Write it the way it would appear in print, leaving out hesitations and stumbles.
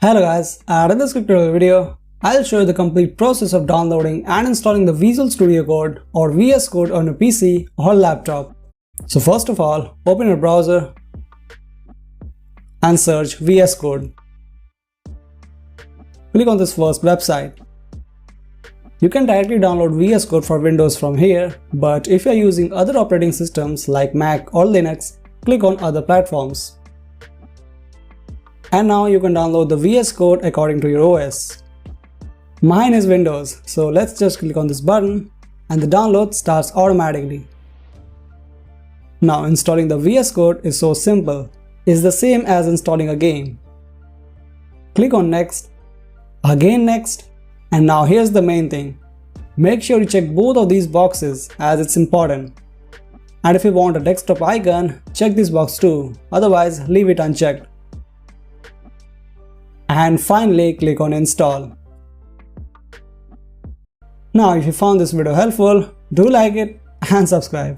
Hello guys, in this quick tutorial video, I'll show you the complete process of downloading and installing the Visual Studio Code or VS Code on your PC or laptop. So first of all, open your browser and search VS Code. Click on this first website. You can directly download VS Code for Windows from here, but if you are using other operating systems like Mac or Linux, click on other platforms. And now you can download the VS Code according to your OS. Mine is Windows, so let's just click on this button and the download starts automatically. Now installing the VS Code is so simple. It's the same as installing a game. Click on Next, again Next, and now here's the main thing. Make sure you check both of these boxes as it's important. And if you want a desktop icon, check this box too, otherwise leave it unchecked. And finally click on Install. Now if you found this video helpful, do like it and subscribe.